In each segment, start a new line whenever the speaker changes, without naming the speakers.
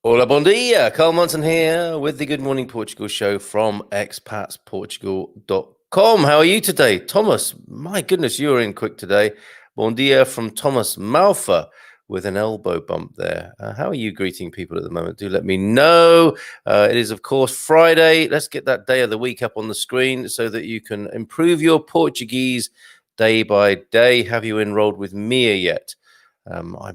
Hola, bom dia. Carl Monson here with the Good Morning Portugal show from expatsportugal.com. How are you today? Thomas, my goodness, you were in quick today. Bom dia from Thomas Malfa with an elbow bump there. How are you greeting people at the moment? Do let me know. It is, of course, Friday. Let's get that day of the week up on the screen so that you can improve your Portuguese day by day. Have you enrolled with Mia yet? I'm a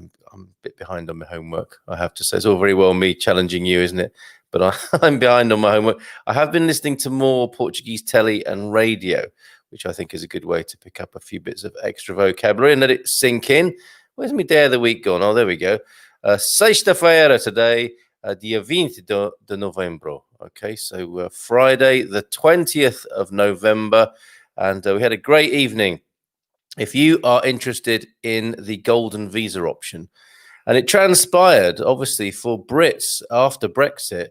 bit behind on my homework, I have to say. It's all very well me challenging you, isn't it? But I'm behind on my homework. I have been listening to more Portuguese telly and radio, which I think is a good way to pick up a few bits of extra vocabulary and let it sink in. Where's my day of the week gone? Oh, there we go. Sexta-feira today, dia 20 de novembro. Okay, so Friday, the 20th of November. And we had a great evening. If you are interested in the golden visa option, and it transpired, obviously, for Brits after Brexit,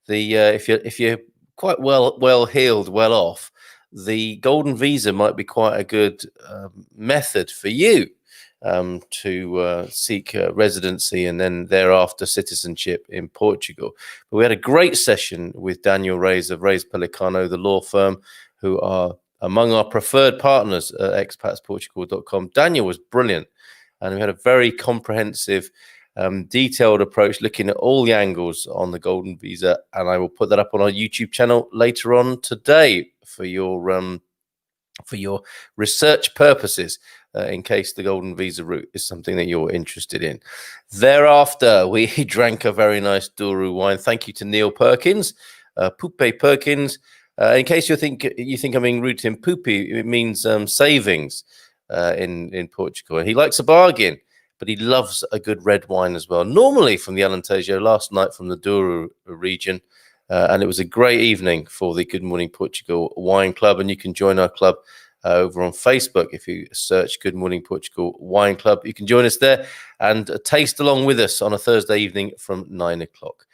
the if you're quite well heeled, well off, the golden visa might be quite a good method for you to seek residency and then thereafter citizenship in Portugal. But we had a great session with Daniel Reis of Reis Pelicano, the law firm, who are among our preferred partners at expatsportugal.com. Daniel was brilliant, and we had a very comprehensive, detailed approach looking at all the angles on the golden visa, and I will put that up on our YouTube channel later on today for your research purposes, in case the golden visa route is something that you're interested in. Thereafter, we drank a very nice Douro wine. Thank you to Neil Perkins, Poupe Perkins. In case you think I'm being rude to him, poopy, it means savings in Portugal. And he likes a bargain, but he loves a good red wine as well. Normally from the Alentejo, last night from the Douro region. And it was a great evening for the Good Morning Portugal Wine Club. And you can join our club over on Facebook. If you search Good Morning Portugal Wine Club, you can join us there and taste along with us on a Thursday evening from 9 o'clock.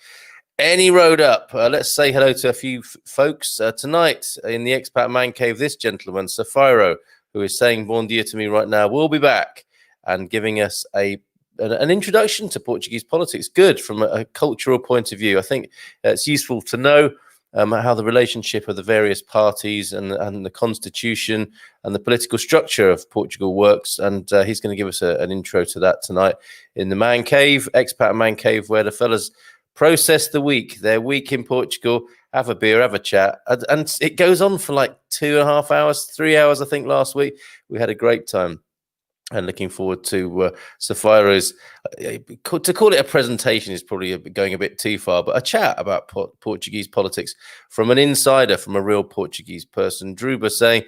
Any road up. Let's say hello to a few folks tonight in the Expat Man Cave. This gentleman, Safiro, who is saying bon dia to me right now, will be back and giving us an introduction to Portuguese politics. Good from a cultural point of view. I think it's useful to know how the relationship of the various parties and the constitution and the political structure of Portugal works. And he's going to give us an intro to that tonight in the Man Cave, Expat Man Cave, where the fellas process their week in Portugal, have a beer, have a chat, and it goes on for like 2.5 hours, 3 hours. I think last week we had a great time, and looking forward to Safiro's. To call it a presentation is probably going a bit too far, but a chat about Portuguese politics from an insider, from a real Portuguese person. Druba saying,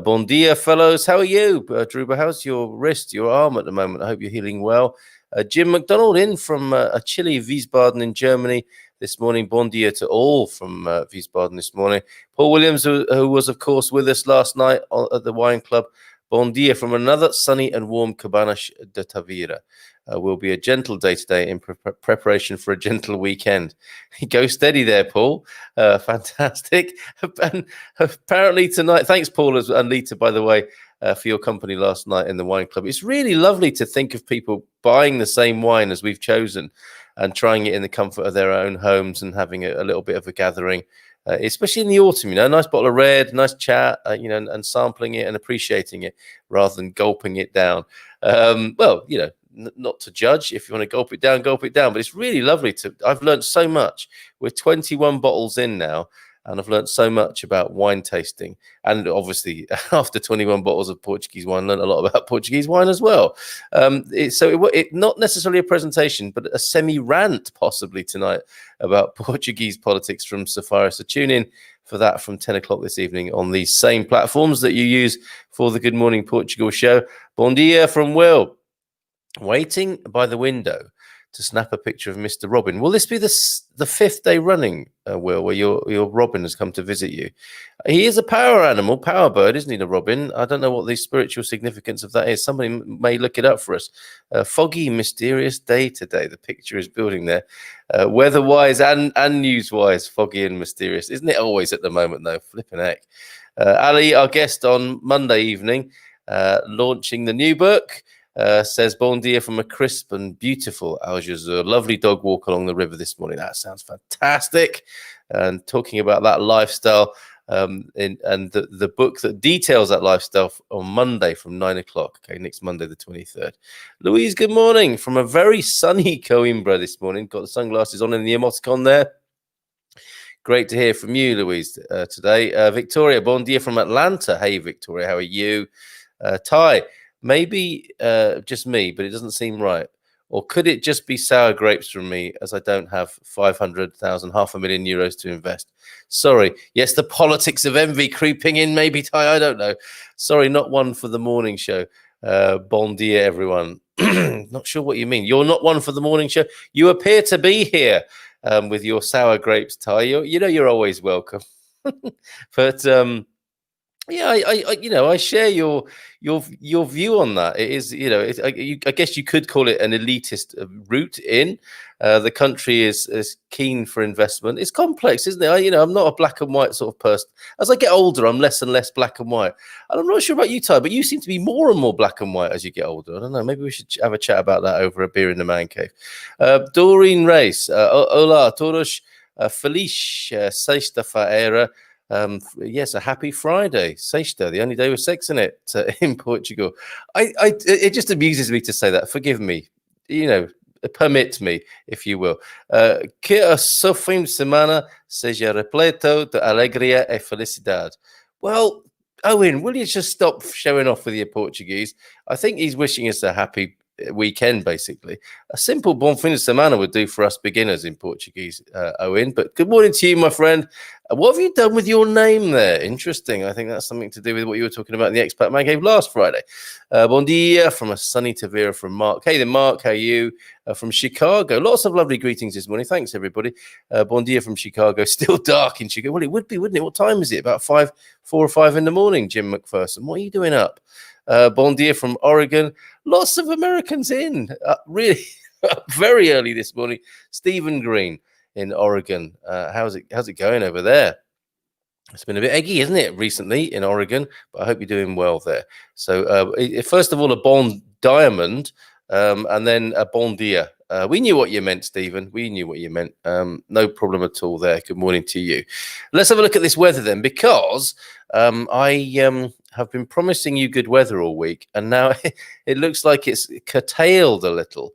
"Bon dia, fellows. How are you, Druba? How's your wrist, your arm at the moment? I hope you're healing well." Jim McDonald in from a chilly Wiesbaden in Germany this morning. Bon dia to all from Wiesbaden this morning. Paul Williams, who was, of course, with us last night at the Wine Club. Bon dia from another sunny and warm Cabanas de Tavira. Will be a gentle day today in preparation for a gentle weekend. Go steady there, Paul. Fantastic. And apparently tonight, thanks, Paul and Lita, by the way, for your company last night in the Wine Club. It's really lovely to think of people buying the same wine as we've chosen and trying it in the comfort of their own homes and having a little bit of a gathering, especially in the autumn. A nice bottle of red, nice chat, and sampling it and appreciating it rather than gulping it down. Not to judge. If you want to gulp it down, gulp it down. But it's really lovely I've learned so much. We're 21 bottles in now, and I've learned so much about wine tasting. And obviously, after 21 bottles of Portuguese wine, learned a lot about Portuguese wine as well. It's not necessarily a presentation, but a semi-rant possibly tonight about Portuguese politics from Safira. So tune in for that from 10 o'clock this evening on these same platforms that you use for the Good Morning Portugal show. Bon dia from Will. Waiting by the window to snap a picture of Mr. Robin. Will this be the fifth day running, Will, where your Robin has come to visit you? He is a power animal, power bird, isn't he, the Robin? I don't know what the spiritual significance of that is. Somebody may look it up for us. Foggy, mysterious day today. The picture is building there. Weather-wise and news-wise, foggy and mysterious. Isn't it always at the moment, though? Flipping heck. Ali, our guest on Monday evening, launching the new book. says, bon dia from a crisp and beautiful Algezur. Lovely dog walk along the river this morning. That sounds fantastic. And talking about that lifestyle, and the book that details that lifestyle on Monday from 9 o'clock. Okay, next Monday, the 23rd. Louise, good morning from a very sunny Coimbra this morning. Got the sunglasses on and the emoticon there. Great to hear from you, Louise, today. Victoria, bon dia from Atlanta. Hey, Victoria, how are you? Ty, maybe just me, but it doesn't seem right. Or could it just be sour grapes from me, as I don't have 500,000, €500,000 to invest? Sorry. Yes, the politics of envy creeping in, maybe, Ty, I don't know. Sorry, not one for the morning show. Bon dia, everyone. Not sure what you mean. You're not one for the morning show. You appear to be here with your sour grapes, Ty. You're always welcome. But yeah, I share your view on that. It is, I guess you could call it an elitist route in. The country is keen for investment. It's complex, isn't it? I'm not a black and white sort of person. As I get older, I'm less and less black and white. And I'm not sure about you, Ty, but you seem to be more and more black and white as you get older. I don't know. Maybe we should have a chat about that over a beer in the man cave. Doreen Race, hola todos, feliz sexta-feira. Yes, a happy Friday, sexta, the only day with sex in it in Portugal. It just amuses me to say that. Forgive me, permit me, if you will. Que o seu fim de semana seja repleto de alegria e felicidade. Well, Owen, will you just stop showing off with your Portuguese? I think he's wishing us a happy weekend, basically. A simple bon fin de semana would do for us beginners in Portuguese, Owen. But good morning to you, my friend. What have you done with your name there? Interesting. I think that's something to do with what you were talking about in the Expat Man Cave last Friday. Bon dia from a sunny Tavira from Mark. Hey there, Mark. How are you? From Chicago. Lots of lovely greetings this morning. Thanks, everybody. Bon dia from Chicago. Still dark in Chicago. Well, it would be, wouldn't it? What time is it? About 4 or 5 in the morning, Jim McPherson. What are you doing up? Bon dia from Oregon. Lots of Americans in. Really very early this morning. Stephen Green in Oregon. How's it going over there? It's been a bit eggy, isn't it, recently in Oregon? But I hope you're doing well there. So first of all, a bon diamond, and then a bon dia. We knew what you meant, Stephen. We knew what you meant. No problem at all there. Good morning to you. Let's have a look at this weather then, because I have been promising you good weather all week, and now it looks like it's curtailed a little.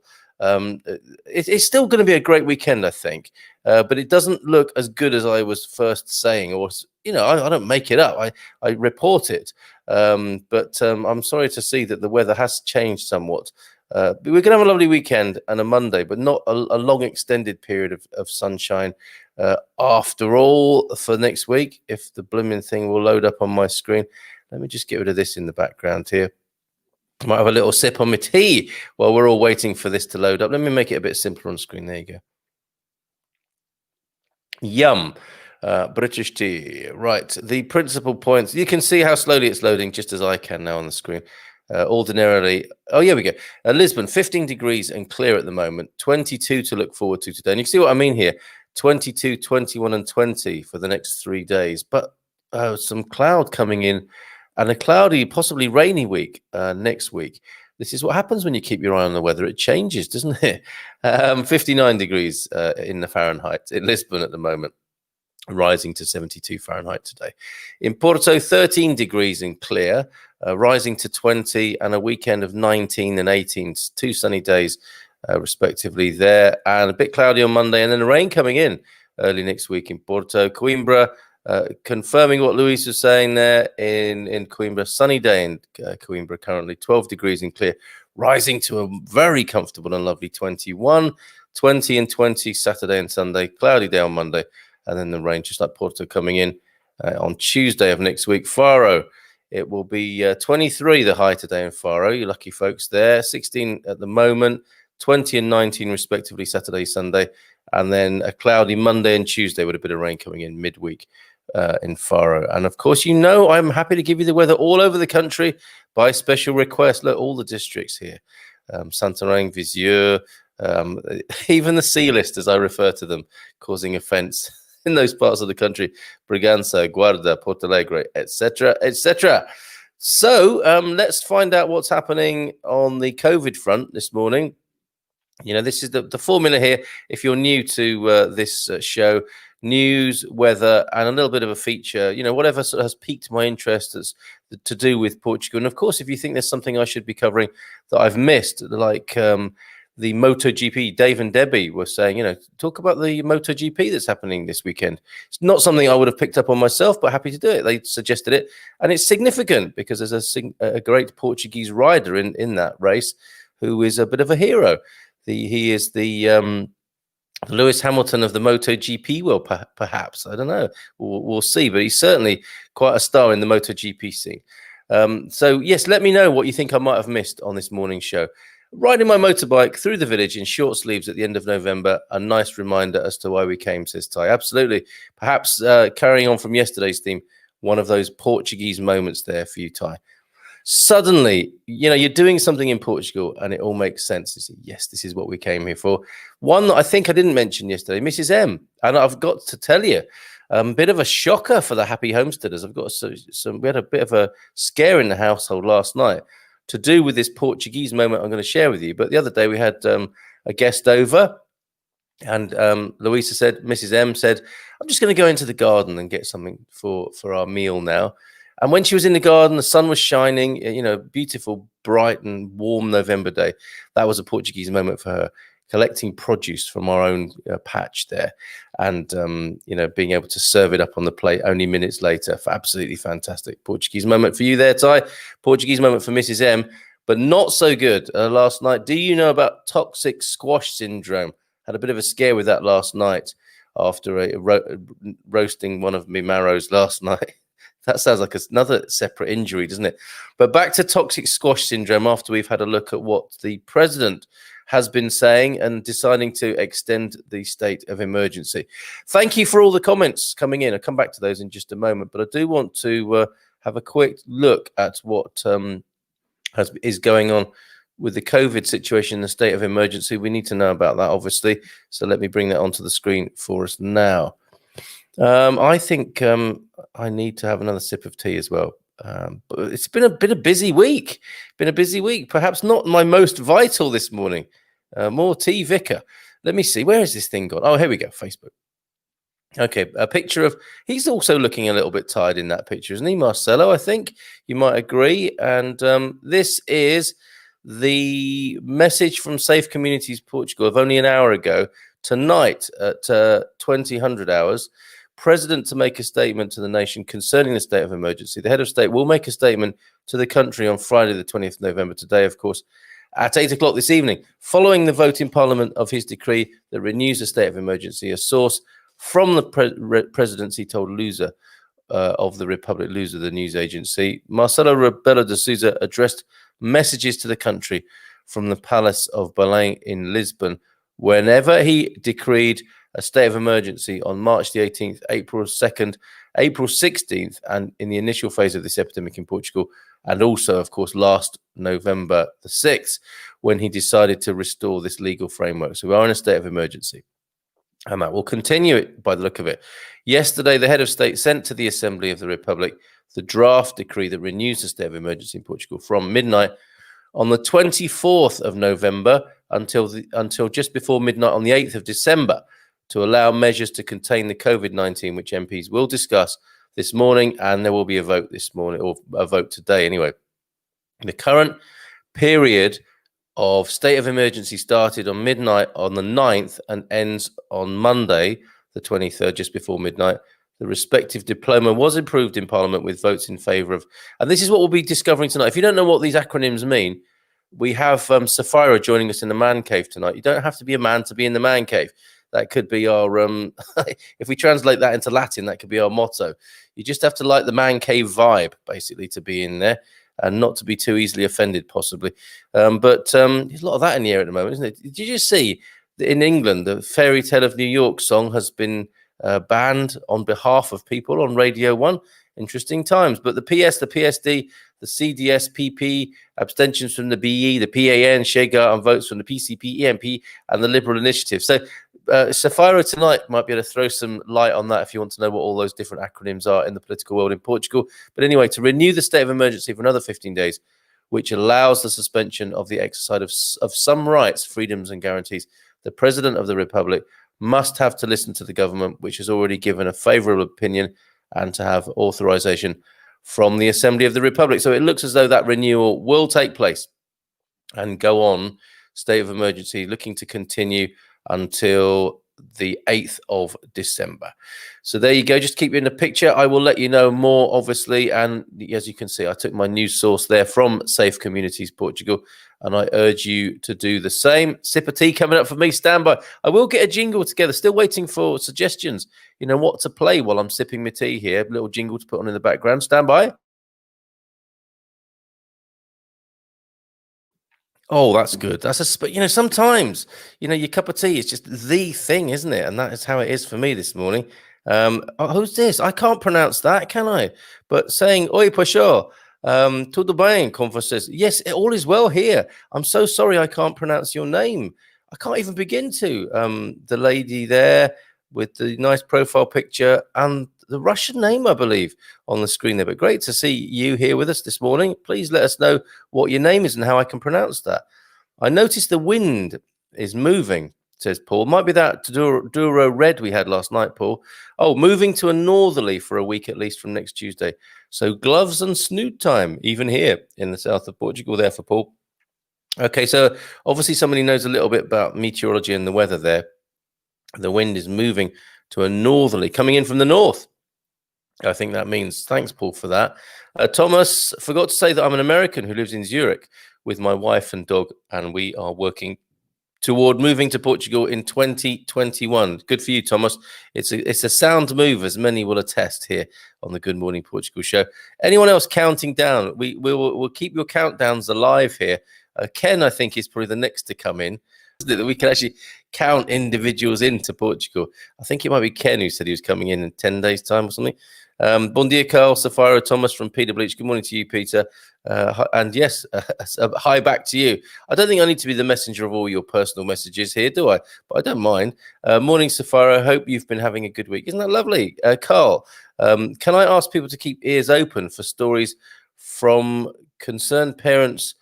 It's still going to be a great weekend, I think, but it doesn't look as good as I was first saying, or I don't make it up. I report it, but I'm sorry to see that the weather has changed somewhat. We're going to have a lovely weekend and a Monday, but not a long extended period of sunshine. After all, for next week, if the blooming thing will load up on my screen, let me just get rid of this in the background here. I might have a little sip on my tea while we're all waiting for this to load up. Let me make it a bit simpler on screen. There you go. Yum. British tea. Right. The principal points. You can see how slowly it's loading, just as I can now on the screen. Ordinarily, here we go. Lisbon, 15 degrees and clear at the moment. 22 to look forward to today. And you can see what I mean here. 22, 21 and 20 for the next 3 days. But some cloud coming in. And a cloudy, possibly rainy week next week. This is what happens when you keep your eye on the weather. It changes, doesn't it? 59 degrees in the Fahrenheit in Lisbon at the moment, rising to 72 Fahrenheit today. In Porto, 13 degrees and clear, rising to 20, and a weekend of 19 and 18. 2 sunny days, respectively, there. And a bit cloudy on Monday, and then the rain coming in early next week in Porto. Coimbra, confirming what Luis was saying there in Coimbra. Sunny day in Coimbra currently, 12 degrees and clear, rising to a very comfortable and lovely 21, 20 and 20 Saturday and Sunday, cloudy day on Monday, and then the rain, just like Porto, coming in on Tuesday of next week. Faro, it will be 23 the high today in Faro. You lucky folks there. 16 at the moment, 20 and 19 respectively Saturday, Sunday, and then a cloudy Monday and Tuesday with a bit of rain coming in midweek in Faro. And of course, I'm happy to give you the weather all over the country by special request. Look, all the districts here, Santarém, Viseu, even the C list, as I refer to them, causing offense in those parts of the country, Bragança, Guarda, Porto Alegre, etc., etc. So let's find out what's happening on the COVID front this morning. You know, this is the formula here. If you're new to this show, news, weather, and a little bit of a feature, you know, whatever sort of has piqued my interest that's to do with Portugal. And of course, if you think there's something I should be covering that I've missed, like the MotoGP, Dave and Debbie were saying, you know, talk about the MotoGP that's happening this weekend. It's not something I would have picked up on myself, but happy to do it. They suggested it, and it's significant because there's a great Portuguese rider in that race who is a bit of a hero. He is the Lewis Hamilton of the MotoGP world, perhaps. I don't know. We'll see. But he's certainly quite a star in the MotoGP scene. So, yes, let me know what you think I might have missed on this morning's show. Riding my motorbike through the village in short sleeves at the end of November, a nice reminder as to why we came, says Ty. Absolutely. Perhaps carrying on from yesterday's theme, one of those Portuguese moments there for you, Ty. Suddenly, you know, you're doing something in Portugal and it all makes sense. You say, yes, this is what we came here for. One that I think I didn't mention yesterday, Mrs. M. And I've got to tell you, a bit of a shocker for the Happy Homesteaders. I've got we had a bit of a scare in the household last night to do with this Portuguese moment I'm going to share with you. But the other day we had a guest over, and Mrs. M said, I'm just going to go into the garden and get something for our meal now. And when she was in the garden, the sun was shining, you know, beautiful, bright and warm November day. That was a Portuguese moment for her, collecting produce from our own patch there and, you know, being able to serve it up on the plate only minutes later. Absolutely fantastic. Portuguese moment for you there, Ty. Portuguese moment for Mrs. M, but not so good last night. Do you know about toxic squash syndrome? Had a bit of a scare with that last night after roasting one of my marrows last night. That sounds like another separate injury, doesn't it? But back to toxic squash syndrome after we've had a look at what the president has been saying and deciding to extend the state of emergency. Thank you for all the comments coming in. I'll come back to those in just a moment. But I do want to have a quick look at what is going on with the COVID situation in the state of emergency. We need to know about that, obviously. So let me bring that onto the screen for us now. I think I need to have another sip of tea as well. But it's been a busy week. Perhaps not my most vital this morning. More tea, Vicar. Let me see. Where is this thing gone? Oh, here we go. Facebook. Okay, a picture of. He's also looking a little bit tired in that picture, isn't he, Marcelo? I think you might agree. And this is the message from Safe Communities Portugal of only an hour ago. Tonight at 2000 hours. President to make a statement to the nation concerning the state of emergency. The head of state will make a statement to the country on Friday, the 20th of November, today, of course, at 8 o'clock this evening, following the vote in Parliament of his decree that renews the state of emergency. A source from the presidency told Lusa of the Republic, Lusa, the news agency. Marcelo Rebelo de Sousa addressed messages to the country from the Palace of Belém in Lisbon whenever he decreed a state of emergency on March the 18th, April 2nd, April 16th, and in the initial phase of this epidemic in Portugal, and also, of course, last November the 6th, when he decided to restore this legal framework. So we are in a state of emergency. And that will continue it by the look of it. Yesterday, the head of state sent to the Assembly of the Republic the draft decree that renews the state of emergency in Portugal from midnight on the 24th of November until just before midnight on the 8th of December, to allow measures to contain the COVID-19, which MPs will discuss this morning, and there will be a vote this morning, or a vote today anyway. The current period of state of emergency started on midnight on the 9th and ends on Monday, the 23rd, just before midnight. The respective diploma was approved in Parliament with votes in favour of, and this is what we'll be discovering tonight. If you don't know what these acronyms mean, we have Sapphira joining us in the man cave tonight. You don't have to be a man to be in the man cave. That could be our, if we translate that into Latin, that could be our motto. You just have to like the man cave vibe, basically, to be in there and not to be too easily offended, possibly. But there's a lot of that in the air at the moment, isn't it? Did you just see that in England, the Fairy Tale of New York song has been banned on behalf of people on Radio 1? Interesting times. But the PS, the PSD, the CDS, PP, abstentions from the BE, the PAN, Chega, and votes from the PCP, EMP, and the Liberal Initiative. So Sapphira tonight might be able to throw some light on that if you want to know what all those different acronyms are in the political world in Portugal. But anyway, to renew the state of emergency for another 15 days, which allows the suspension of the exercise of some rights, freedoms, and guarantees, the President of the Republic must have to listen to the government, which has already given a favourable opinion, and to have authorization from the Assembly of the Republic. So it looks as though that renewal will take place and go on, state of emergency, looking to continue until the 8th of December. So there you go. Just keep you in the picture. I will let you know more, obviously. And as you can see, I took my news source there from Safe Communities Portugal, and I urge you to do the same. Sip of tea coming up for me. Stand by. I will get a jingle together. Still waiting for suggestions, what to play while I'm sipping my tea here. A little jingle to put on in the background. Stand by. Oh, that's good. But sometimes, your cup of tea is just the thing, isn't it? And that is how it is for me this morning. Who's this? I can't pronounce that, can I? But saying, oi, pastor, tudo bem com vocês? Yes, all is well here. I'm so sorry I can't pronounce your name. I can't even begin to. The lady there with the nice profile picture and the Russian name, I believe, on the screen there. But great to see you here with us this morning. Please let us know what your name is and how I can pronounce that. I noticed the wind is moving, says Paul. Might be that Douro red we had last night, Paul. Oh, moving to a northerly for a week at least from next Tuesday. So gloves and snoot time, even here in the south of Portugal there for Paul. Okay, so obviously somebody knows a little bit about meteorology and the weather there. The wind is moving to a northerly, coming in from the north. I think that means, thanks, Paul, for that. Thomas, forgot to say that I'm an American who lives in Zurich with my wife and dog, and we are working toward moving to Portugal in 2021. Good for you, Thomas. It's a sound move, as many will attest here on the Good Morning Portugal show. Anyone else counting down? We'll keep your countdowns alive here. Ken, I think, is probably the next to come in. That we can actually count individuals into Portugal. I think it might be Ken who said he was coming in 10 days' time or something. Bon dia, Carl, Sapphira, Thomas from Peter Bleach. Good morning to you, Peter. And yes, hi back to you. I don't think I need to be the messenger of all your personal messages here, do I? But I don't mind. Morning, Sapphira. Hope you've been having a good week. Isn't that lovely? Carl, can I ask people to keep ears open for stories from concerned parents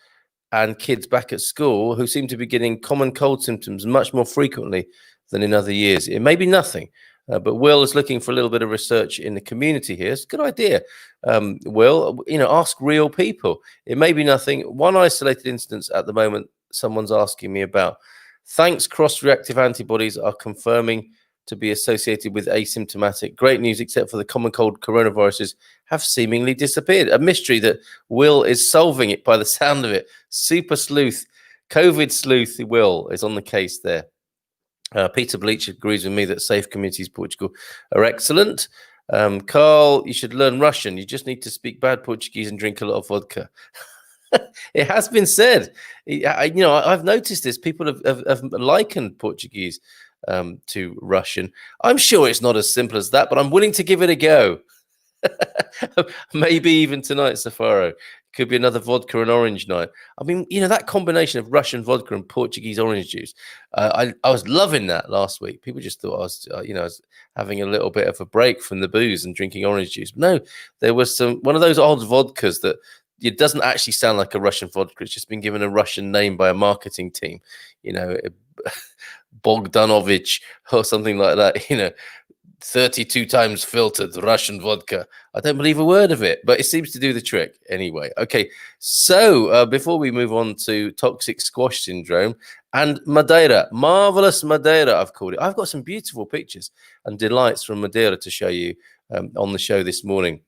and kids back at school who seem to be getting common cold symptoms much more frequently than in other years? It may be nothing, but Will is looking for a little bit of research in the community here. It's a good idea. Will, ask real people. It may be nothing. One isolated instance at the moment someone's asking me about. Thanks, cross-reactive antibodies are confirming to be associated with asymptomatic. Great news, except for the common cold coronaviruses have seemingly disappeared. A mystery that Will is solving it by the sound of it. Super sleuth, COVID sleuth Will is on the case there. Peter Bleach agrees with me that Safe Communities Portugal are excellent. Carl, you should learn Russian. You just need to speak bad Portuguese and drink a lot of vodka. It has been said. I've noticed this. People have likened Portuguese to Russian. I'm sure it's not as simple as that, but I'm willing to give it a go. Maybe even tonight, Safaro. Could be another vodka and orange night. I mean, that combination of Russian vodka and Portuguese orange juice. I was loving that last week. People just thought I was, I was having a little bit of a break from the booze and drinking orange juice. No, there was one of those old vodkas that it doesn't actually sound like a Russian vodka. It's just been given a Russian name by a marketing team. Bogdanovich or something like that. 32 times filtered Russian vodka. I don't believe a word of it, but it seems to do the trick anyway. Okay, so before we move on to toxic squash syndrome and Madeira, Marvellous Madeira, I've called it. I've got some beautiful pictures and delights from Madeira to show you on the show this morning.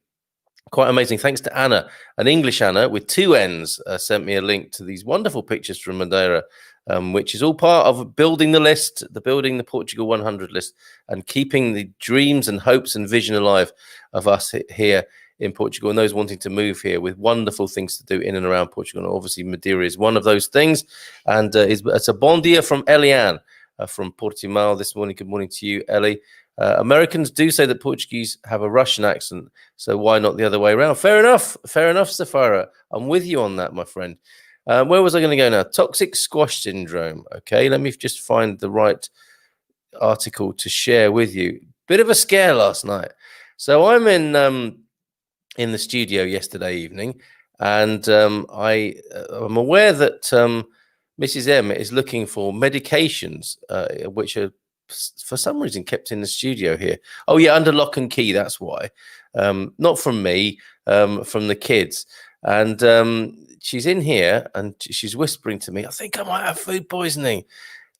Quite amazing. Thanks to Anna, an English Anna with two N's, sent me a link to these wonderful pictures from Madeira, which is all part of building the Portugal 100 list and keeping the dreams and hopes and vision alive of us here in Portugal and those wanting to move here with wonderful things to do in and around Portugal. And obviously, Madeira is one of those things. And it's a bon dia from Eliane from Portimao this morning. Good morning to you, Ellie. Americans do say that Portuguese have a Russian accent, so why not the other way around? Fair enough, Safara. I'm with you on that, my friend. Where was I going to go now? Toxic squash syndrome. Okay, let me just find the right. article to share with you. Bit of a scare last night. So I'm in the studio yesterday evening, and I'm aware that Mrs. M is looking for medications, which are for some reason kept in the studio here. Oh yeah, under lock and key. That's why. Not from me, from the kids. And she's in here and she's whispering to me, I think I might have food poisoning.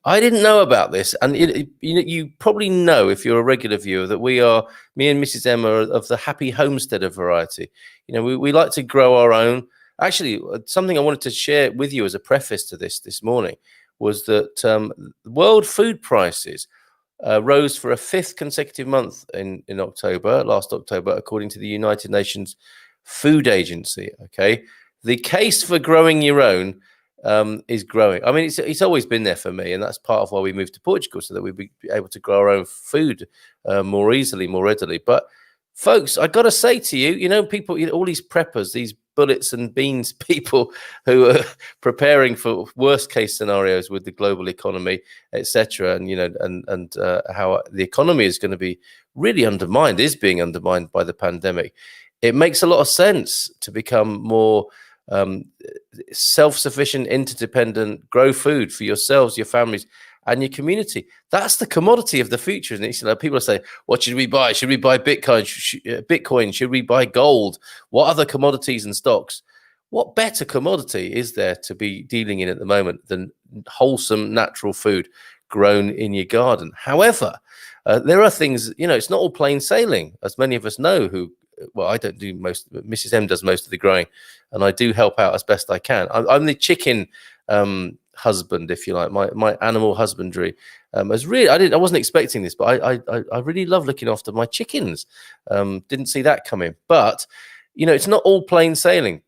I didn't know about this, and you probably know, if you're a regular viewer, that me and Mrs. Emma are of the Happy Homesteader variety. We like to grow our own. Actually, something I wanted to share with you as a preface to this morning was that world food prices rose for a 5th consecutive month in October, last October, according to the United Nations Food Agency. Okay, the case for growing your own is growing. I mean, it's always been there for me, and that's part of why we moved to Portugal, so that we'd be able to grow our own food more easily, more readily. But folks, I got to say to you, people, all these preppers, these bullets and beans people who are preparing for worst case scenarios with the global economy, etc., and how the economy is going to be really is being undermined by the pandemic. It makes a lot of sense to become more self-sufficient, interdependent, grow food for yourselves, your families, and your community. That's the commodity of the future, isn't it? People are saying, what should we buy? Should we buy Bitcoin? Should we buy gold? What other commodities and stocks? What better commodity is there to be dealing in at the moment than wholesome natural food grown in your garden? However, there are things, it's not all plain sailing, as many of us know I don't do most. Mrs. M does most of the growing, and I do help out as best I can. I'm the chicken husband, if you like, my animal husbandry. I wasn't expecting this, but I really love looking after my chickens. Didn't see that coming, but it's not all plain sailing.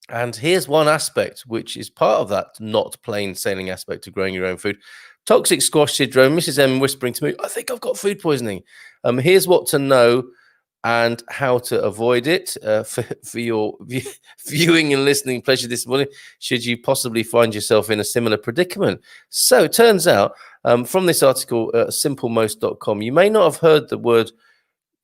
And here's one aspect which is part of that not plain sailing aspect of growing your own food. Toxic squash syndrome. Mrs. M whispering to me, I think I've got food poisoning. Here's what to know and how to avoid it for your viewing and listening pleasure this morning, should you possibly find yourself in a similar predicament. So it turns out, from this article, simplemost.com, you may not have heard the word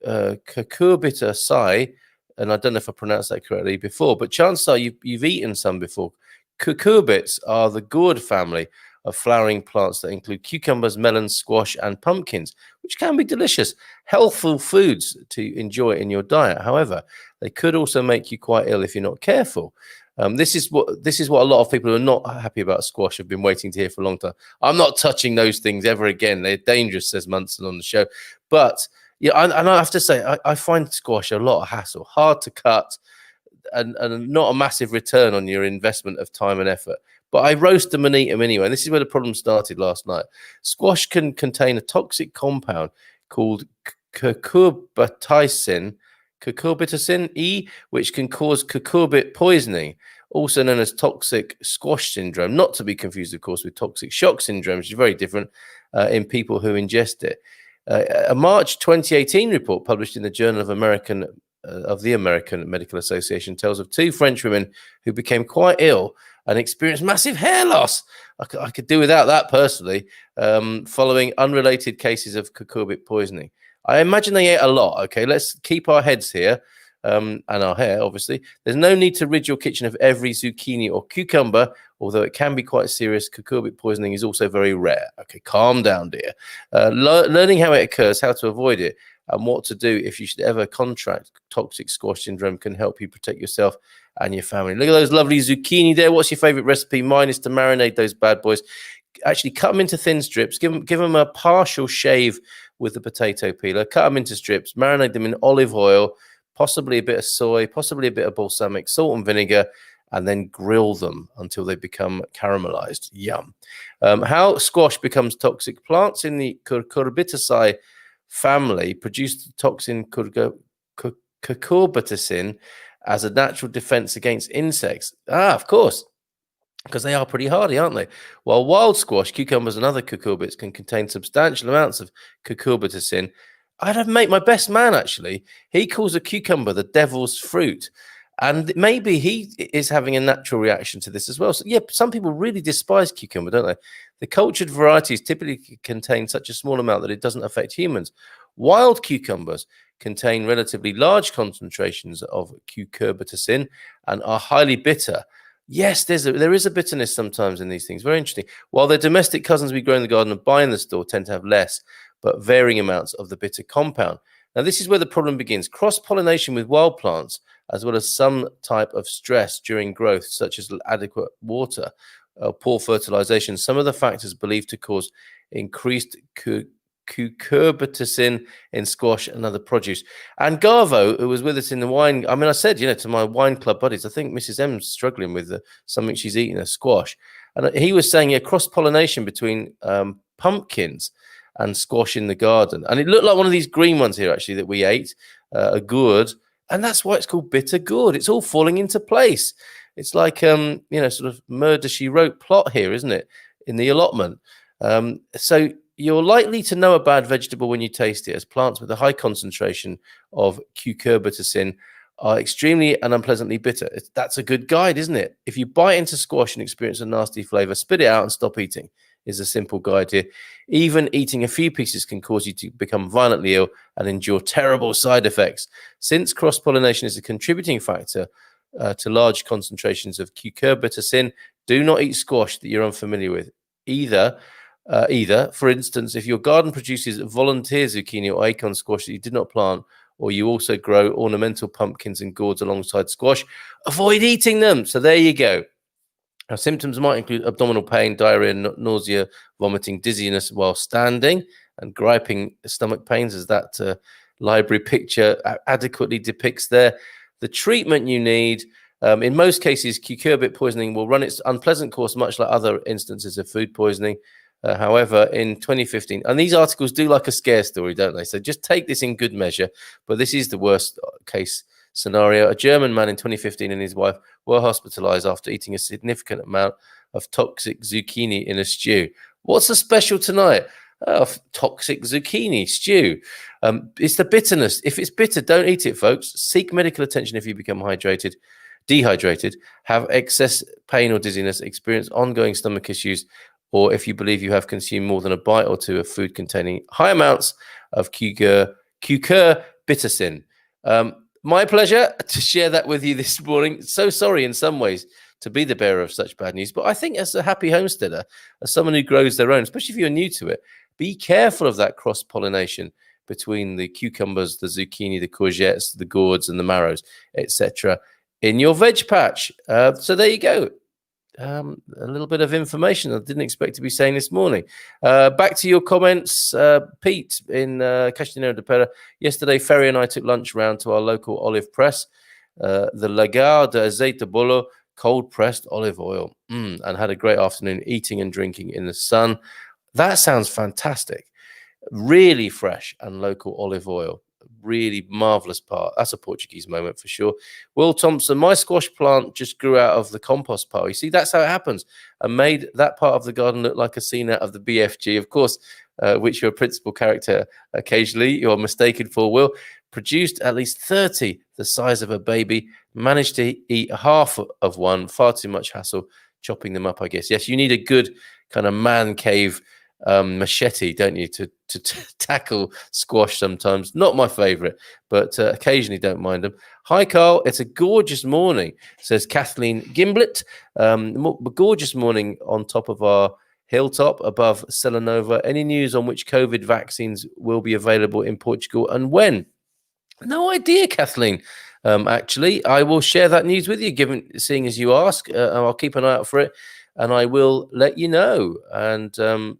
cucurbita sai, and I don't know if I pronounced that correctly before, but chances are you've eaten some before. Cucurbits are the gourd family of flowering plants that include cucumbers, melons, squash, and pumpkins, which can be delicious, healthful foods to enjoy in your diet. However, they could also make you quite ill if you're not careful. This is what a lot of people who are not happy about squash have been waiting to hear for a long time. I'm not touching those things ever again. They're dangerous, says Munson on the show. But yeah, and I have to say, I find squash a lot of hassle, hard to cut, and not a massive return on your investment of time and effort. But I roast them and eat them anyway. And this is where the problem started last night. Squash can contain a toxic compound called cucurbitacin E, which can cause cucurbit poisoning, also known as toxic squash syndrome, not to be confused, of course, with toxic shock syndrome, which is very different in people who ingest it. A March 2018 report published in the Journal of the American Medical Association tells of 2 French women who became quite ill and experienced massive hair loss. I could do without that personally, following unrelated cases of cucurbit poisoning. I imagine they ate a lot. Okay, let's keep our heads here and our hair, obviously. There's no need to rid your kitchen of every zucchini or cucumber, although it can be quite serious. Cucurbit poisoning is also very rare. Okay, calm down, dear. Learning how it occurs, how to avoid it, and what to do if you should ever contract toxic squash syndrome can help you protect yourself and your family. Look at those lovely zucchini there. What's your favorite recipe? Mine is to marinate those bad boys. Actually, cut them into thin strips. Give them a partial shave with the potato peeler. Cut them into strips. Marinate them in olive oil, possibly a bit of soy, possibly a bit of balsamic, salt and vinegar, and then grill them until they become caramelized. Yum. How squash becomes toxic. Plants in the Cucurbitaceae family produce the toxin cucurbitacin as a natural defense against insects. Of course, because they are pretty hardy, aren't they? While wild squash, cucumbers, and other cucurbits can contain substantial amounts of cucurbitacin. I'd have made my best man, actually. He calls a cucumber the devil's fruit. And maybe he is having a natural reaction to this as well. So, yeah, some people really despise cucumber, don't they? The cultured varieties typically contain such a small amount that it doesn't affect humans. Wild cucumbers contain relatively large concentrations of cucurbitacin and are highly bitter. Yes, there is a bitterness sometimes in these things. Very interesting. While their domestic cousins we grow in the garden and buy in the store tend to have less, but varying amounts of the bitter compound. Now, this is where the problem begins. Cross-pollination with wild plants, as well as some type of stress during growth, such as adequate water, poor fertilization, some of the factors believed to cause increased cucurbitacin in squash and other produce. And Garvo, who was with us in the wine, I mean, I said, to my wine club buddies, I think Mrs. M's struggling with something she's eating, a squash. And he was saying, cross-pollination between pumpkins and squash in the garden. And it looked like one of these green ones here, actually, that we ate, a gourd. And that's why it's called bitter gourd. It's all falling into place. It's like, sort of murder, she wrote plot here, isn't it? In the allotment. So you're likely to know a bad vegetable when you taste it, as plants with a high concentration of cucurbitacin are extremely and unpleasantly bitter. That's a good guide, isn't it? If you bite into squash and experience a nasty flavor, spit it out and stop eating is a simple guide here. Even eating a few pieces can cause you to become violently ill and endure terrible side effects. Since cross-pollination is a contributing factor to large concentrations of cucurbitacin, do not eat squash that you're unfamiliar with. Either, for instance, if your garden produces volunteer zucchini or acorn squash that you did not plant, or you also grow ornamental pumpkins and gourds alongside squash, avoid eating them. So there you go. Now, symptoms might include abdominal pain, diarrhea, nausea, vomiting, dizziness while standing, and griping stomach pains, as that library picture adequately depicts there. The treatment you need, in most cases, cucurbit poisoning will run its unpleasant course, much like other instances of food poisoning. However, in 2015, and these articles do like a scare story, don't they? So just take this in good measure, but this is the worst case scenario. A German man in 2015 and his wife were hospitalized after eating a significant amount of toxic zucchini in a stew. What's the special tonight? Toxic zucchini stew. It's the bitterness. If it's bitter, don't eat it, folks. Seek medical attention if you become dehydrated, have excess pain or dizziness, experience ongoing stomach issues, or if you believe you have consumed more than a bite or two of food containing high amounts of cucurbitacin. My pleasure to share that with you this morning. So sorry in some ways to be the bearer of such bad news, but I think as a happy homesteader, as someone who grows their own, especially if you're new to it, be careful of that cross-pollination between the cucumbers, the zucchini, the courgettes, the gourds and the marrows, etc. in your veg patch. So there you go. A little bit of information I didn't expect to be saying this morning. Back to your comments, Pete in Castanheira de Pera. Yesterday, Ferry and I took lunch round to our local olive press, the Lagar de Azeite Bolo, cold pressed olive oil, and had a great afternoon eating and drinking in the sun. That sounds fantastic. Really fresh and local olive oil. Really marvelous part. That's a Portuguese moment for sure. Will Thompson, my squash plant just grew out of the compost pile. You see, that's how it happens, and made that part of the garden look like a scene out of the BFG, of course, which your principal character occasionally you're mistaken for. Will produced at least 30 the size of a baby, managed to eat half of one. Far too much hassle chopping them up, I guess. Yes, you need a good kind of man cave machete, don't you, to tackle squash sometimes. Not my favorite, but occasionally don't mind them. Hi, Carl. It's a gorgeous morning, says Kathleen Gimblett. Gorgeous morning on top of our hilltop above Selanova. Any news on which COVID vaccines will be available in Portugal and when? No idea, Kathleen. Actually, I will share that news with you, seeing as you ask. I'll keep an eye out for it, and I will let you know. And I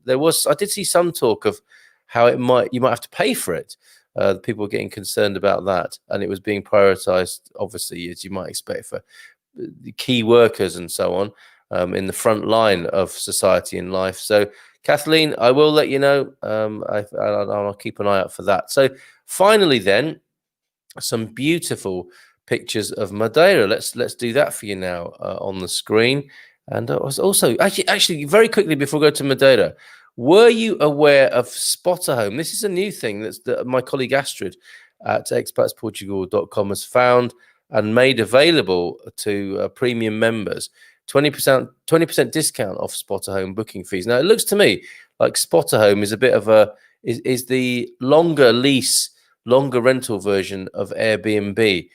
did see some talk of how you might have to pay for it. People were getting concerned about that, and it was being prioritized, obviously, as you might expect, for the key workers and so on, in the front line of society and life. So, Kathleen, I will let you know. I'll keep an eye out for that. So, finally, then, some beautiful pictures of Madeira. Let's do that for you now on the screen. And I was also actually very quickly before we go to Madeira, were you aware of Spotter Home? This is a new thing that my colleague Astrid at expatsportugal.com has found. and made available to premium members. 20% discount off Spotter Home booking fees. Now, it looks to me like Spotter Home is a bit of is the longer lease, longer rental version of Airbnb.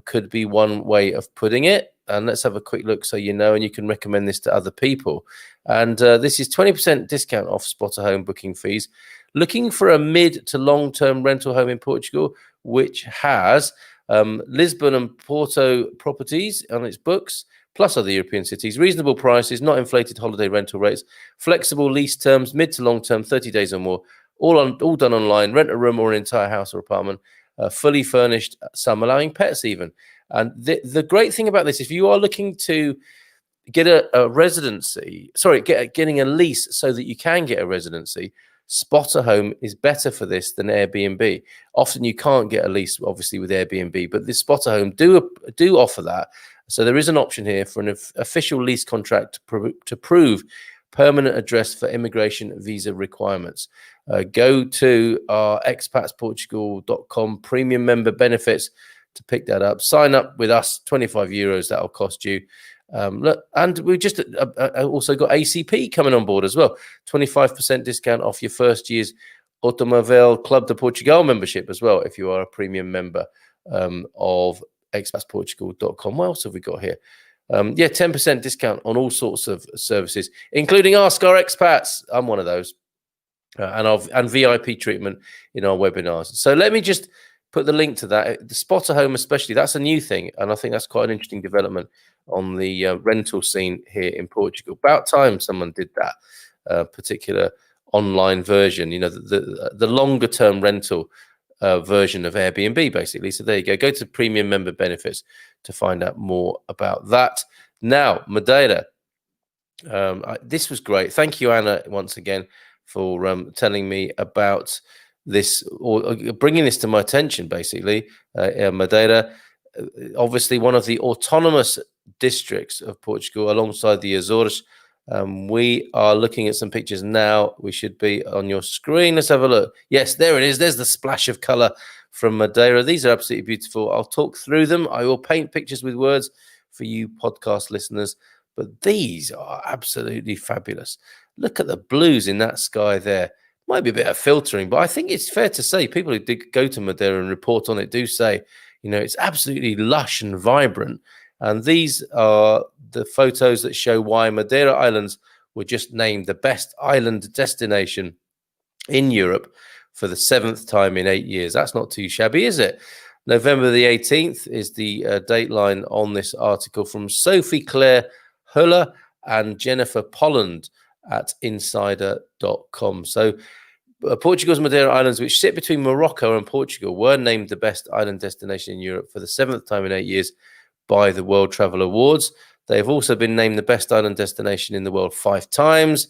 Could be one way of putting it. And let's have a quick look so you know, and you can recommend this to other people. And this is 20% discount off Spotter Home booking fees. Looking for a mid to long-term rental home in Portugal, which has Lisbon and Porto properties on its books, plus other European cities, reasonable prices, not inflated holiday rental rates, flexible lease terms, mid to long term, 30 days or more, all done online, rent a room or an entire house or apartment, fully furnished, some allowing pets even. And the great thing about this, if you are looking to get a residency, getting a lease so that you can get a residency, Spotter Home is better for this than Airbnb. Often you can't get a lease, obviously, with Airbnb, but this Spotter Home do offer that. So there is an option here for an official lease contract to prove permanent address for immigration visa requirements. Go to our expatsportugal.com premium member benefits to pick that up. Sign up with us, €25 that'll cost you. Look, and we just also got ACP coming on board as well. 25% discount off your first year's Automóvel Club de Portugal membership as well, if you are a premium member of expatsportugal.com. What else have we got here? 10% discount on all sorts of services, including Ask Our Expats. I'm one of those. And VIP treatment in our webinars. So let me just put the link to that. The Spotter Home especially, that's a new thing. And I think that's quite an interesting development on the rental scene here in Portugal. About time someone did that particular online version, the longer term rental version of Airbnb, basically. So there you go. Go to premium member benefits to find out more about that. Now, Madeira. This was great. Thank you, Anna, once again, for telling me about this, or bringing this to my attention, basically. Madeira, obviously one of the autonomous districts of Portugal alongside the Azores. We are looking at some pictures now. We should be on your screen. Let's have a look. Yes, there it is. There's the splash of color from Madeira. These are absolutely beautiful. I'll talk through them. I will paint pictures with words for you podcast listeners, but these are absolutely fabulous. Look at the blues in that sky there. Might be a bit of filtering, but I think it's fair to say people who did go to Madeira and report on it do say, it's absolutely lush and vibrant. And these are the photos that show why Madeira Islands were just named the best island destination in Europe for the 7th time in 8 years. That's not too shabby, is it? November the 18th is the dateline on this article from Sophie Claire Huller and Jennifer Polland at insider.com. So Portugal's Madeira Islands, which sit between Morocco and Portugal, were named the best island destination in Europe for the 7th time in 8 years by the World Travel Awards. They have also been named the best island destination in the world 5 times.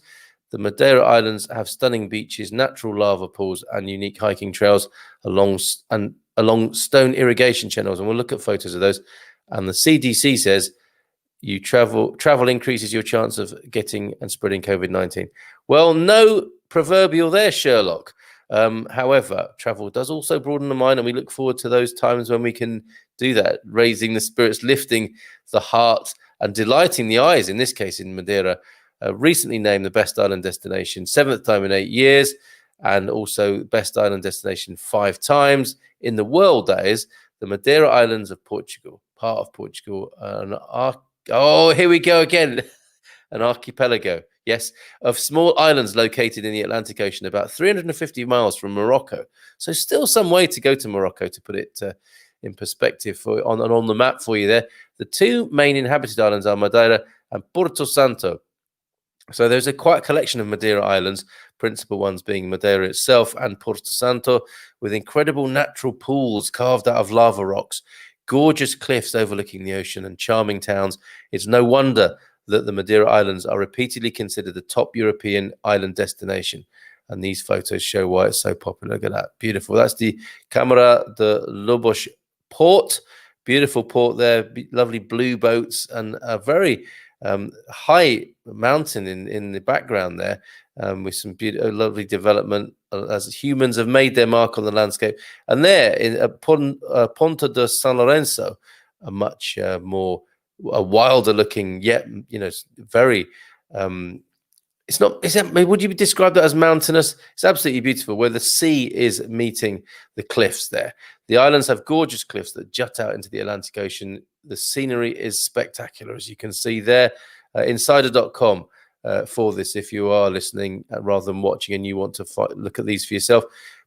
The Madeira Islands have stunning beaches, natural lava pools, and unique hiking trails along stone irrigation channels. And we'll look at photos of those. And the CDC says you travel increases your chance of getting and spreading COVID-19. Well, no proverbial there, Sherlock. However, travel does also broaden the mind, and we look forward to those times when we can do that, raising the spirits, lifting the heart, and delighting the eyes, in this case in Madeira, recently named the best island destination, 7th time in 8 years, and also best island destination 5 times in the world, that is, the Madeira Islands of Portugal, part of Portugal. Here we go again, an archipelago. Yes, of small islands located in the Atlantic Ocean, about 350 miles from Morocco. So still some way to go to Morocco, to put it in perspective on the map for you there. The 2 main inhabited islands are Madeira and Porto Santo. So there's quite a collection of Madeira Islands, principal ones being Madeira itself and Porto Santo, with incredible natural pools carved out of lava rocks, gorgeous cliffs overlooking the ocean, and charming towns. It's no wonder that the Madeira Islands are repeatedly considered the top European island destination. And these photos show why it's so popular. Look at that. Beautiful. That's the Câmara de Lobos port. Beautiful port there. Lovely blue boats and a very high mountain in the background there, with some lovely development as humans have made their mark on the landscape. And there in Ponta de San Lorenzo, a much more wilder looking, yet very. It's not. Would you describe that as mountainous? It's absolutely beautiful, where the sea is meeting the cliffs there. The islands have gorgeous cliffs that jut out into the Atlantic Ocean. The scenery is spectacular, as you can see there. Insider.com for this, if you are listening rather than watching and you want to look at these for yourself.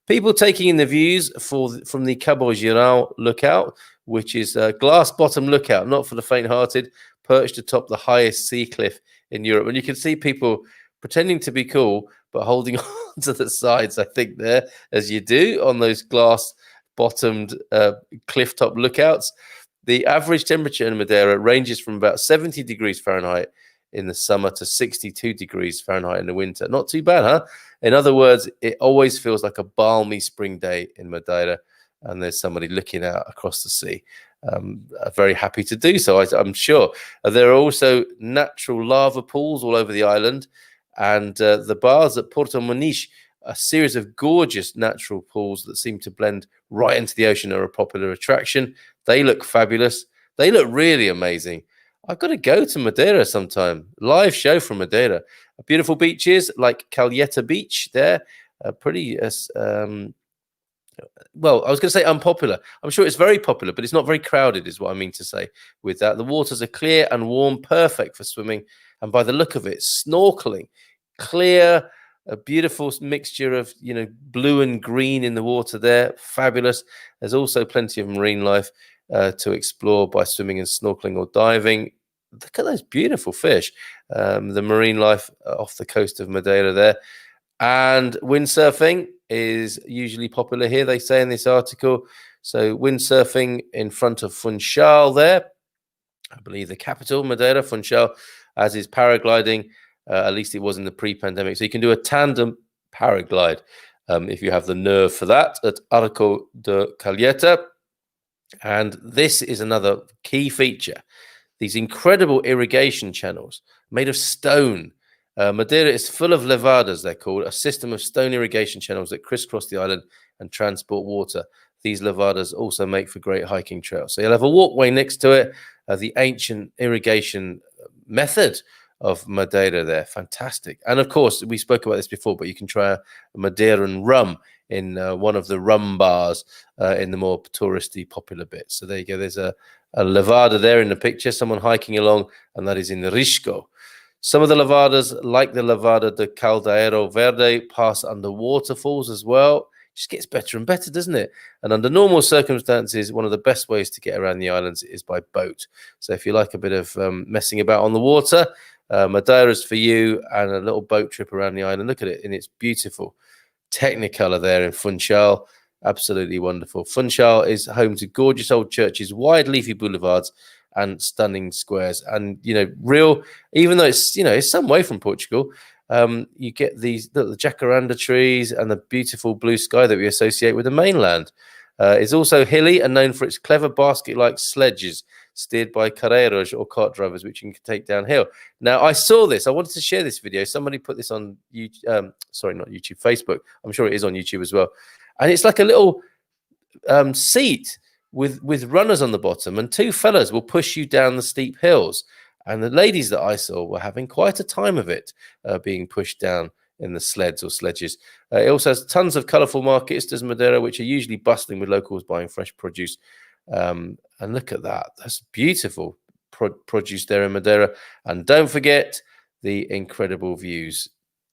People taking in the views from the Cabo Girão lookout, which is a glass bottom lookout, not for the faint-hearted, perched atop the highest sea cliff in Europe. And you can see people pretending to be cool, but holding on to the sides, I think, there, as you do on those glass-bottomed cliff top lookouts. The average temperature in Madeira ranges from about 70 degrees Fahrenheit in the summer to 62 degrees Fahrenheit in the winter. Not too bad, huh? In other words, it always feels like a balmy spring day in Madeira, and there's somebody looking out across the sea. Very happy to do so, I'm sure. There are also natural lava pools all over the island, and the bars at Porto Muniz, a series of gorgeous natural pools that seem to blend right into the ocean, are a popular attraction. They look fabulous. They look really amazing. I've got to go to Madeira sometime. Live show from Madeira. Beautiful beaches like Calheta Beach there. Pretty, well, I was going to say unpopular. I'm sure it's very popular, but it's not very crowded, is what I mean to say with that. The waters are clear and warm, perfect for swimming. And by the look of it, snorkeling, clear, a beautiful mixture of, blue and green in the water there. Fabulous. There's also plenty of marine life to explore by swimming and snorkeling or diving. Look at those beautiful fish. The marine life off the coast of Madeira there. And windsurfing is usually popular here, they say in this article. So windsurfing in front of Funchal there, I believe the capital, Madeira, Funchal, as is paragliding. At least it was in the pre-pandemic. So you can do a tandem paraglide if you have the nerve for that at Arco de Calheta. And this is another key feature. These incredible irrigation channels made of stone. Madeira is full of levadas, they're called, a system of stone irrigation channels that crisscross the island and transport water. These levadas also make for great hiking trails. So you'll have a walkway next to it, the ancient irrigation method of Madeira there. Fantastic. And of course, we spoke about this before, but you can try a Madeiran rum in one of the rum bars in the more touristy, popular bits. So there you go. There's a levada there in the picture, someone hiking along, and that is in Risco. Some of the levadas, like the Levada de Caldeiro Verde, pass under waterfalls as well. Just gets better and better, doesn't it? And under normal circumstances, one of the best ways to get around the islands is by boat. So if you like a bit of messing about on the water, Madeira's for you, and a little boat trip around the island. Look at it in its beautiful Technicolor there in Funchal. Absolutely wonderful. Funchal is home to gorgeous old churches, wide leafy boulevards, and stunning squares. And, real, even though it's some way from Portugal, you get these little jacaranda trees and the beautiful blue sky that we associate with the mainland. It's also hilly and known for its clever basket-like sledges steered by carreiros or cart drivers, which you can take downhill. Now, I saw this. I wanted to share this video. Somebody put this on YouTube. Sorry, not YouTube, Facebook. I'm sure it is on YouTube as well. And it's like a little seat with runners on the bottom, and two fellas will push you down the steep hills. And the ladies that I saw were having quite a time of it, being pushed down in the sleds or sledges. It also has tons of colourful markets, does Madeira, which are usually bustling with locals buying fresh produce. And look at that. That's beautiful produce there in Madeira. And don't forget the incredible views.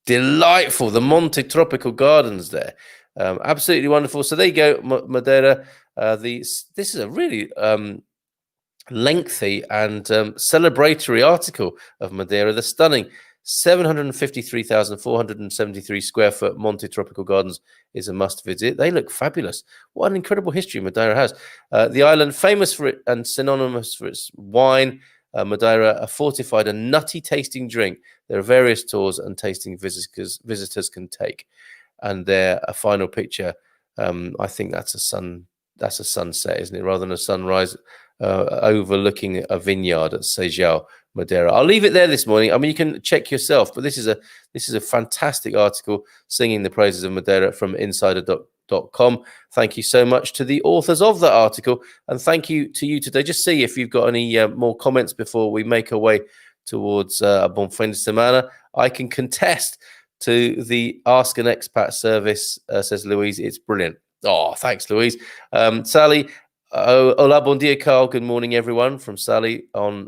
Delightful. The Monte Tropical Gardens there. Absolutely wonderful. So there you go, Madeira. This is a really lengthy and celebratory article of Madeira. The stunning 753,473 square foot Monte Tropical Gardens is a must visit. They look fabulous. What an incredible history Madeira has. The island, famous for it and synonymous for its wine, Madeira, a fortified and nutty tasting drink. There are various tours and tasting visitors can take. And there, a final picture. I think that's a sunset, isn't it, rather than a sunrise, overlooking a vineyard at Sejau, Madeira. I'll leave it there this morning. I mean, you can check yourself, but this is a fantastic article singing the praises of Madeira from insider.com. Thank you so much to the authors of that article, and thank you to you today. Just see if you've got any more comments before we make our way towards Bon Fin de Semana. I can contest to the Ask an Expat service, says Louise. It's brilliant. Oh, thanks, Louise. Sally, hola, bon dia, Carl. Good morning, everyone, from Sally on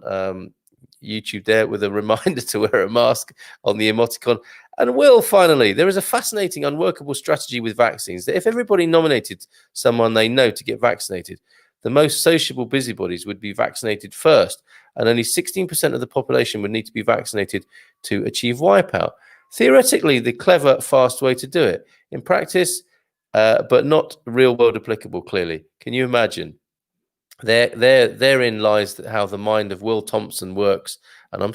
YouTube there, with a reminder to wear a mask on the emoticon. And Will, finally, there is a fascinating, unworkable strategy with vaccines that if everybody nominated someone they know to get vaccinated, the most sociable busybodies would be vaccinated first, and only 16% of the population would need to be vaccinated to achieve wipeout. Theoretically, the clever, fast way to do it. In practice, but not real-world applicable, clearly. Can you imagine? Therein lies how the mind of Will Thompson works, and I'm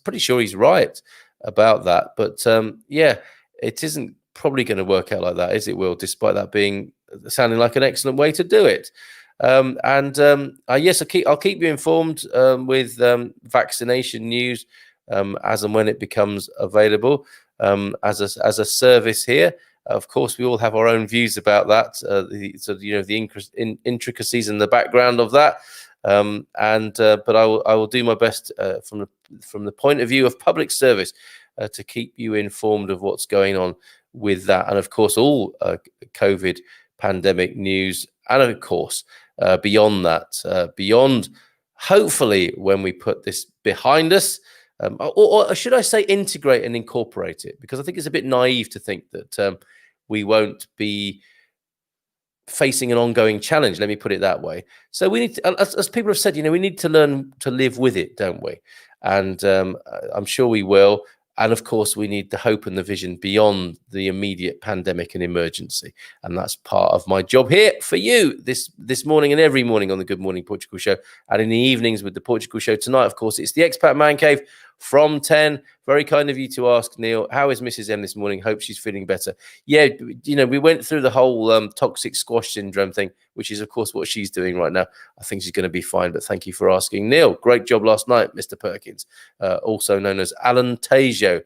pretty sure he's right about that. But yeah, it isn't probably going to work out like that, is it, Will? Despite that being sounding like an excellent way to do it. Yes, I'll keep you informed with vaccination news as and when it becomes available as a service here. Of course, we all have our own views about that, the intricacies in the background of that. But I will do my best from the point of view of public service to keep you informed of what's going on with that, and of course all COVID pandemic news, and of course beyond that, beyond hopefully when we put this behind us. Or should I say integrate and incorporate it? Because I think it's a bit naive to think that we won't be facing an ongoing challenge. Let me put it that way. So we need to, as people have said, we need to learn to live with it, don't we? And I'm sure we will. And of course, we need the hope and the vision beyond the immediate pandemic and emergency. And that's part of my job here for you this morning and every morning on the Good Morning Portugal show. And in the evenings with the Portugal show tonight, of course, it's the Expat Man Cave from 10. Very kind of you to ask, Neil, how is Mrs. M this morning? Hope she's feeling better. Yeah, we went through the whole toxic squash syndrome thing, which is, of course, what she's doing right now. I think she's going to be fine, but thank you for asking. Neil, great job last night, Mr. Perkins, also known as Alan Tejo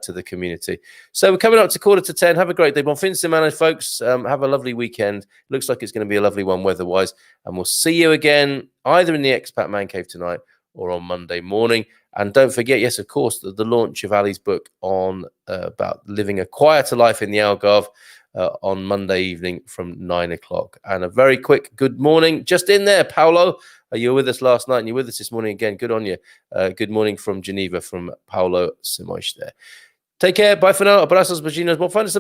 to the community. So we're coming up to 9:45. Have a great day. Bon fin de semana, folks. Have a lovely weekend. Looks like it's going to be a lovely one weather-wise. And we'll see you again either in the Expat Man Cave tonight or on Monday morning. And don't forget, yes, of course, the launch of Ali's book on about living a quieter life in the Algarve on Monday evening from 9 o'clock. And a very quick good morning just in there, Paolo. You were with us last night and you're with us this morning again. Good on you. Good morning from Geneva from Paolo Simois there. Take care. Bye for now. Abrazos, beijinhos. Bom fim de semana.